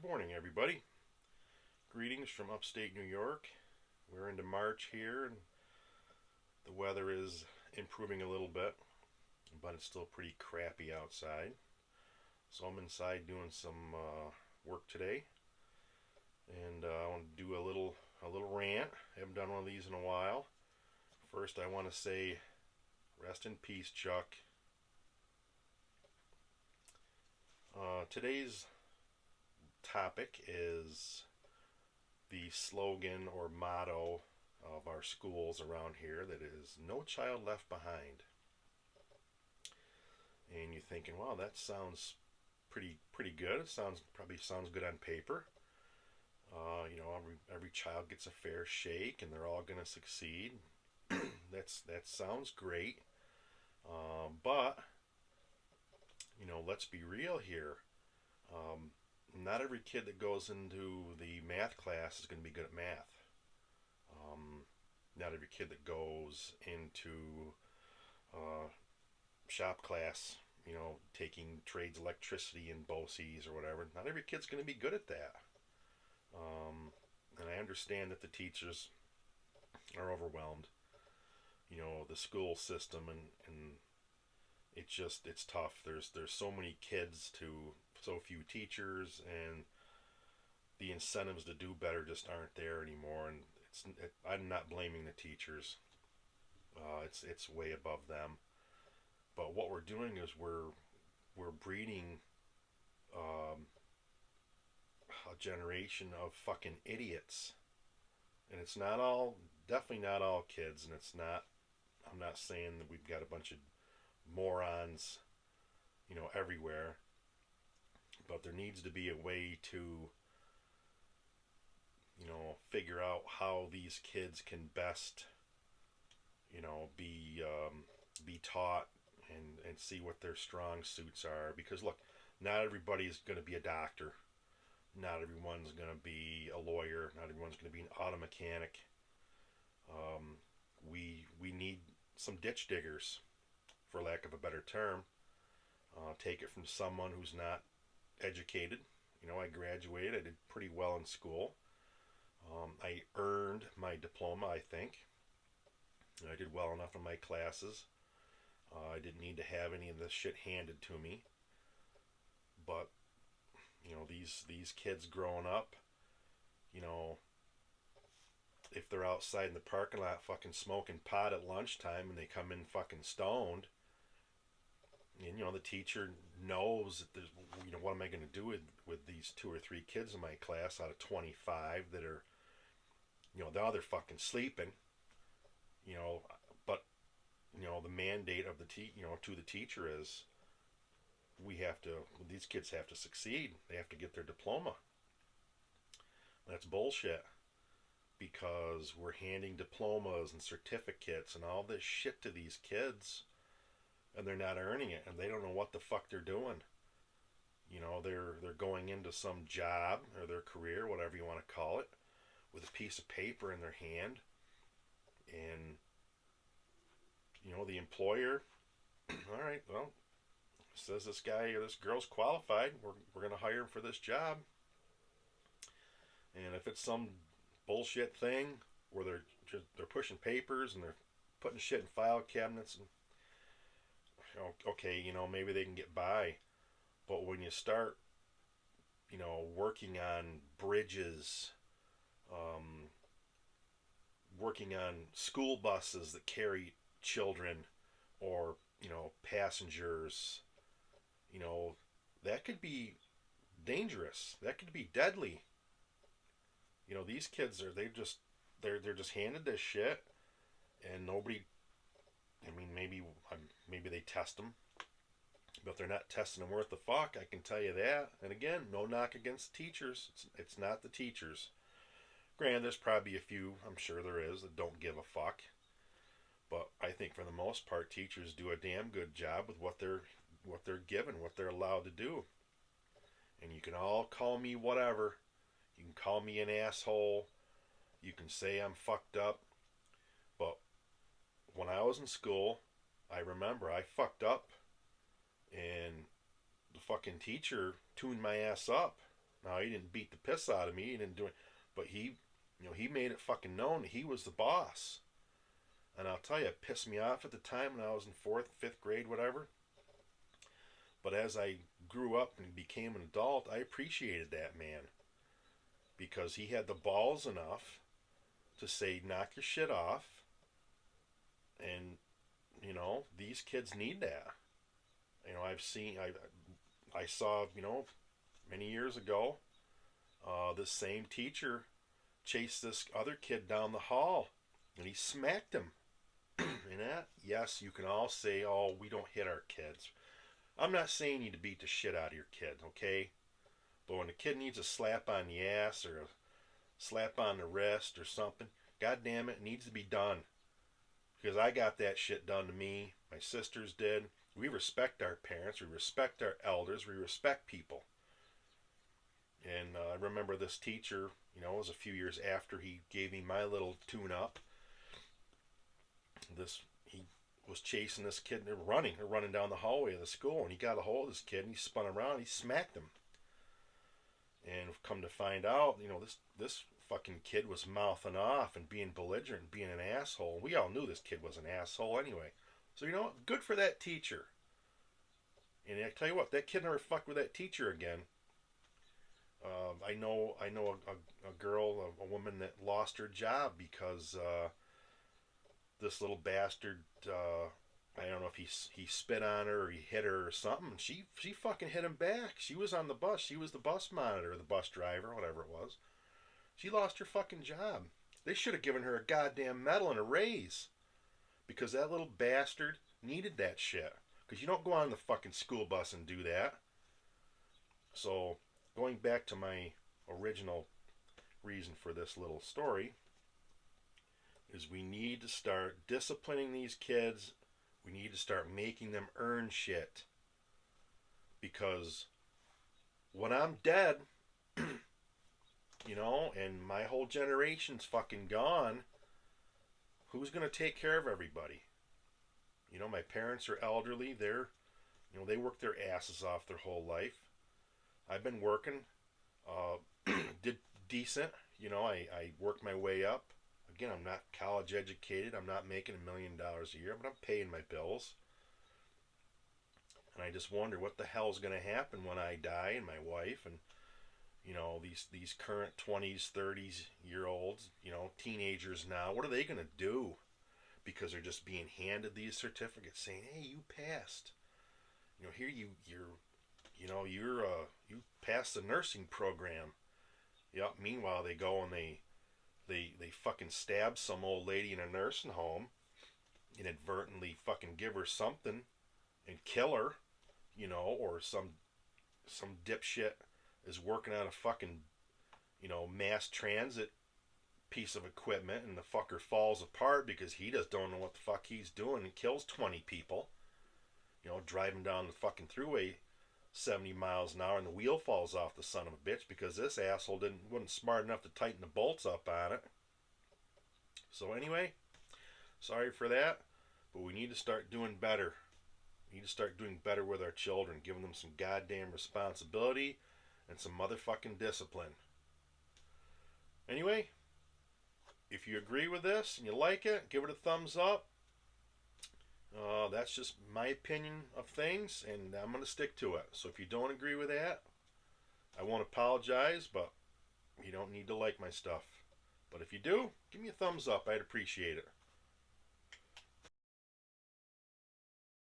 Good morning, everybody. Greetings from upstate New York. We're into March here, and the weather is improving a little bit, but it's still pretty crappy outside. So I'm inside doing some work today, and I want to do a little rant. I haven't done one of these in a while. First, I want to say, rest in peace, Chuck. Today's topic is the slogan or motto of our schools around here that is "No Child Left Behind." And you're thinking, wow, that sounds pretty good. It probably sounds good on paper. Every child gets a fair shake, and they're all gonna succeed. That sounds great. But let's be real here. Um, Not every kid that goes into the math class is going to be good at math. Not every kid that goes into uh, shop class, taking trades electricity and BOCES or whatever, not every kid's going to be good at that. And I understand that the teachers are overwhelmed. The school system and it's tough. There's so many kids to so few teachers, and the incentives to do better just aren't there anymore. And I'm not blaming the teachers. It's way above them. But what we're doing is we're breeding um, a generation of fucking idiots, and it's not all definitely not all kids, and it's not. I'm not saying that we've got a bunch of morons, everywhere, but there needs to be a way to figure out how these kids can best, be taught and see what their strong suits are. Because look, not everybody's going to be a doctor. Not everyone's going to be a lawyer. Not everyone's going to be an auto mechanic. We need some ditch diggers, for lack of a better term. Take it from someone who's not educated. I graduated. I did pretty well in school. I earned my diploma, I think. I did well enough in my classes. I didn't need to have any of this shit handed to me. But these kids growing up, you know, if they're outside in the parking lot fucking smoking pot at lunchtime and they come in fucking stoned, and the teacher knows that there's, what am I going to do with these two or three kids in my class out of 25 that are, now they're fucking sleeping, you know, but the mandate of to the teacher is these kids have to succeed. They have to get their diploma. That's bullshit, because we're handing diplomas and certificates and all this shit to these kids, and they're not earning it, and they don't know what the fuck they're doing. They're going into some job or their career, whatever you want to call it, with a piece of paper in their hand, and the employer, all right, well, says this guy or this girl's qualified. We're gonna hire him for this job, and if it's some bullshit thing where they're pushing papers and they're putting shit in file cabinets, and okay, maybe they can get by. But when you start, working on bridges, um, working on school buses that carry children or passengers, that could be dangerous. That could be deadly. These kids they're just handed this shit, and nobody. I mean, maybe they test them, but they're not testing them worth the fuck. I can tell you that. And again, no knock against the teachers. It's not the teachers. Granted, there's probably a few, I'm sure there is, that don't give a fuck. But I think for the most part, teachers do a damn good job with what they're given, what they're allowed to do. And you can all call me whatever. You can call me an asshole. You can say I'm fucked up. But when I was in school, I remember I fucked up, and the fucking teacher tuned my ass up. Now he didn't beat the piss out of me. He didn't do it, but he made it fucking known he was the boss. And I'll tell you, it pissed me off at the time when I was in fourth, fifth grade, whatever. But as I grew up and became an adult, I appreciated that man because he had the balls enough to say, "Knock your shit off," and these kids need that. I saw many years ago, this same teacher chased this other kid down the hall, and he smacked him. And that, yes, you can all say, "Oh, we don't hit our kids." I'm not saying you to beat the shit out of your kid, okay? But when a kid needs a slap on the ass or a slap on the wrist or something, god damn it needs to be done. Because I got that shit done to me. My sisters did. We respect our parents. We respect our elders. We respect people. And I remember this teacher, it was a few years after he gave me my little tune-up. He was chasing this kid. They're running down the hallway of the school, and he got a hold of this kid, and he spun around, and he smacked him. And we've come to find out, this fucking kid was mouthing off and being belligerent and being an asshole. We all knew this kid was an asshole anyway. So good for that teacher. And I tell you what, that kid never fucked with that teacher again. I know a girl, a woman that lost her job because this little bastard, I don't know if he spit on her or he hit her or something. She fucking hit him back. She was on the bus. She was the bus monitor, the bus driver, whatever it was. She lost her fucking job. They should have given her a goddamn medal and a raise. Because that little bastard needed that shit. Because you don't go on the fucking school bus and do that. So, going back to my original reason for this little story, is we need to start disciplining these kids. We need to start making them earn shit. Because when I'm dead, and my whole generation's fucking gone, who's going to take care of everybody? My parents are elderly. They work their asses off their whole life. I've been working, did decent. I worked my way up. Again, I'm not college educated. I'm not making $1 million a year, but I'm paying my bills. And I just wonder what the hell's going to happen when I die, and my wife, and these current 20s, 30s year olds, teenagers now. What are they going to do? Because they're just being handed these certificates saying, "Hey, you passed. Here you passed the nursing program." Yep. Meanwhile, they go and they fucking stab some old lady in a nursing home, inadvertently fucking give her something and kill her, or some dipshit is working on a fucking, mass transit piece of equipment, and the fucker falls apart because he just don't know what the fuck he's doing and kills 20 people, driving down the fucking thruway 70 miles an hour, and the wheel falls off the son of a bitch because this asshole wasn't smart enough to tighten the bolts up on it. So anyway, sorry for that, but we need to start doing better. We need to start doing better with our children, giving them some goddamn responsibility and some motherfucking discipline. Anyway, if you agree with this and you like it, give it a thumbs up. That's just my opinion of things, and I'm going to stick to it. So if you don't agree with that, I won't apologize, but you don't need to like my stuff. But if you do, give me a thumbs up. I'd appreciate it.